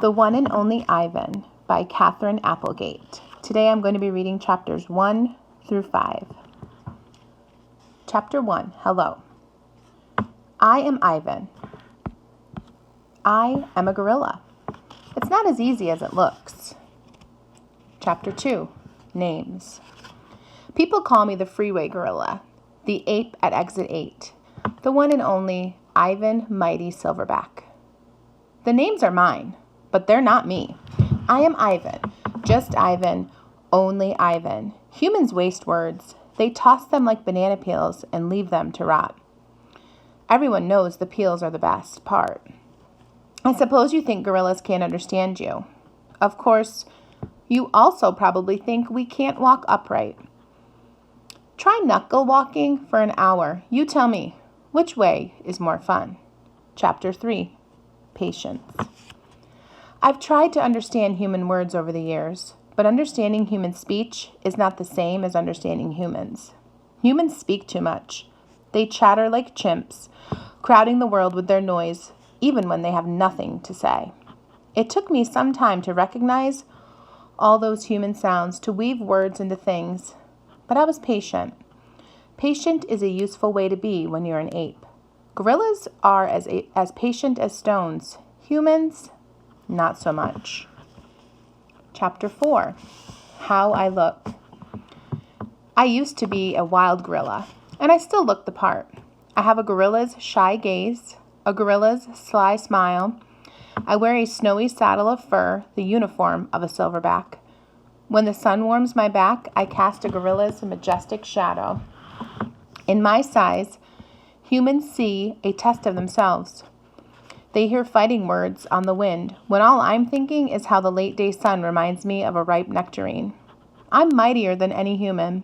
The One and Only Ivan by Katherine Applegate. Today I'm going to be reading chapters 1 through 5. Chapter 1, Hello. I am Ivan. I am a gorilla. It's not as easy as it looks. Chapter 2, Names. People call me the freeway gorilla, the ape at exit 8, the one and only Ivan Mighty Silverback. The names are mine, but they're not me. I am Ivan, just Ivan, only Ivan. Humans waste words. They toss them like banana peels and leave them to rot. Everyone knows the peels are the best part. I suppose you think gorillas can't understand you. Of course, you also probably think we can't walk upright. Try knuckle walking for an hour. You tell me, which way is more fun? Chapter 3, Patience. I've tried to understand human words over the years, but understanding human speech is not the same as understanding humans. Humans speak too much. They chatter like chimps, crowding the world with their noise, even when they have nothing to say. It took me some time to recognize all those human sounds, to weave words into things, but I was patient. Patient is a useful way to be when you're an ape. Gorillas are as patient as stones. Humans, not so much. Chapter 4, How I Look. I used to be a wild gorilla, and I still look the part. I have a gorilla's shy gaze, a gorilla's sly smile. I wear a snowy saddle of fur, the uniform of a silverback. When the sun warms my back, I cast a gorilla's majestic shadow. In my size, humans see a test of themselves. They hear fighting words on the wind, when all I'm thinking is how the late day sun reminds me of a ripe nectarine. I'm mightier than any human.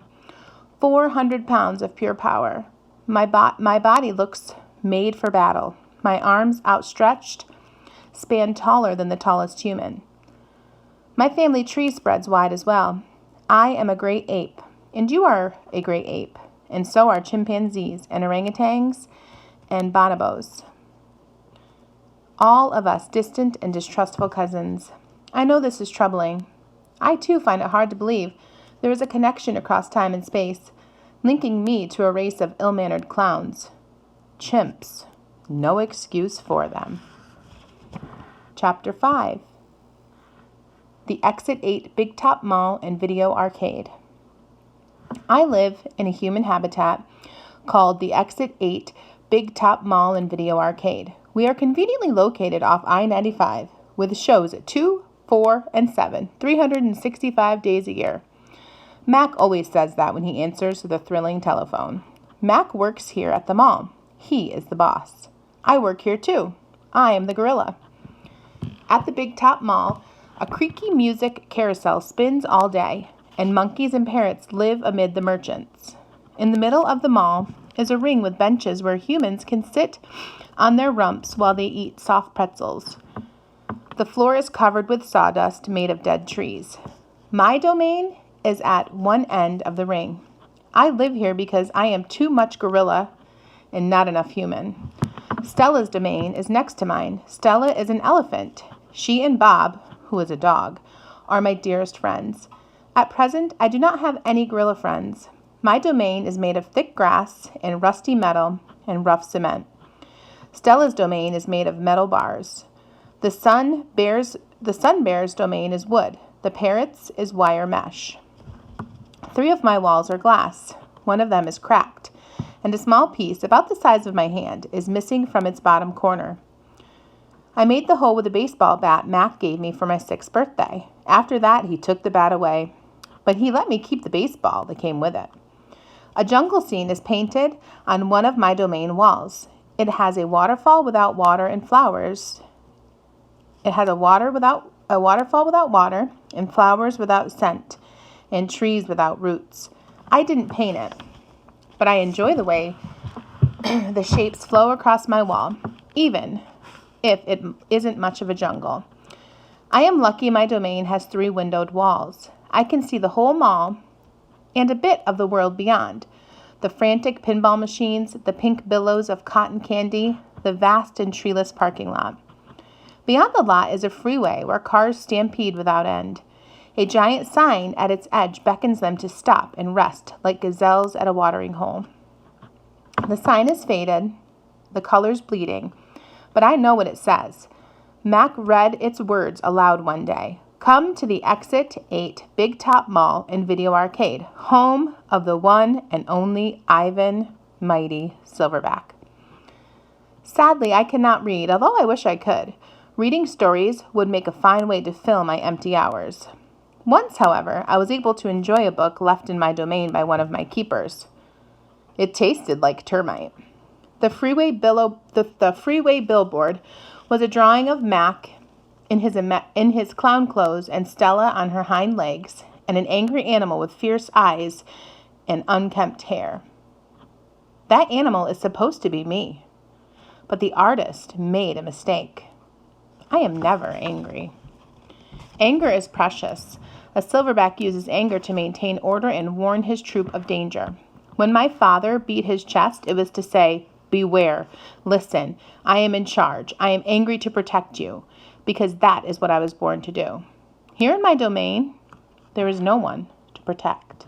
400 pounds of pure power. My body looks made for battle. My arms, outstretched, span taller than the tallest human. My family tree spreads wide as well. I am a great ape, and you are a great ape, and so are chimpanzees and orangutans and bonobos. All of us distant and distrustful cousins. I know this is troubling. I too find it hard to believe there is a connection across time and space, linking me to a race of ill-mannered clowns. Chimps. No excuse for them. Chapter 5. The Exit 8 Big Top Mall and Video Arcade. I live in a human habitat called the Exit 8 Big Top Mall and Video Arcade. We are conveniently located off I-95 with shows at 2, 4, and 7, 365 days a year. Mac always says that when he answers the thrilling telephone. Mac works here at the mall. He is the boss. I work here too. I am the gorilla. At the Big Top Mall, a creaky music carousel spins all day, and monkeys and parrots live amid the merchants. In the middle of the mall is a ring with benches where humans can sit on their rumps while they eat soft pretzels. The floor is covered with sawdust made of dead trees. My domain is at one end of the ring. I live here because I am too much gorilla and not enough human. Stella's domain is next to mine. Stella is an elephant. She and Bob, who is a dog, are my dearest friends. At present, I do not have any gorilla friends. My domain is made of thick grass and rusty metal and rough cement. Stella's domain is made of metal bars. The sun bear's domain is wood. The parrot's is wire mesh. 3 of my walls are glass. One of them is cracked, and a small piece, about the size of my hand, is missing from its bottom corner. I made the hole with a baseball bat Mac gave me for my 6th birthday. After that, he took the bat away, but he let me keep the baseball that came with it. A jungle scene is painted on one of my domain walls. It has a waterfall without water and flowers. It has a waterfall without water and flowers without scent and trees without roots. I didn't paint it, but I enjoy the way the shapes flow across my wall, even if it isn't much of a jungle. I am lucky my domain has 3 windowed walls. I can see the whole mall and a bit of the world beyond. The frantic pinball machines, the pink billows of cotton candy, the vast and treeless parking lot. Beyond the lot is a freeway where cars stampede without end. A giant sign at its edge beckons them to stop and rest like gazelles at a watering hole. The sign is faded, the colors bleeding, but I know what it says. Mac read its words aloud one day. Come to the Exit 8 Big Top Mall and Video Arcade, home of the one and only Ivan Mighty Silverback. Sadly, I cannot read, although I wish I could. Reading stories would make a fine way to fill my empty hours. Once, however, I was able to enjoy a book left in my domain by one of my keepers. It tasted like termite. The freeway billboard was a drawing of Mac in his clown clothes and Stella on her hind legs, and an angry animal with fierce eyes and unkempt hair. That animal is supposed to be me, but the artist made a mistake. I am never angry. Anger is precious. A silverback uses anger to maintain order and warn his troop of danger. When my father beat his chest, it was to say, beware, listen, I am in charge. I am angry to protect you, because that is what I was born to do. Here in my domain, there is no one to protect.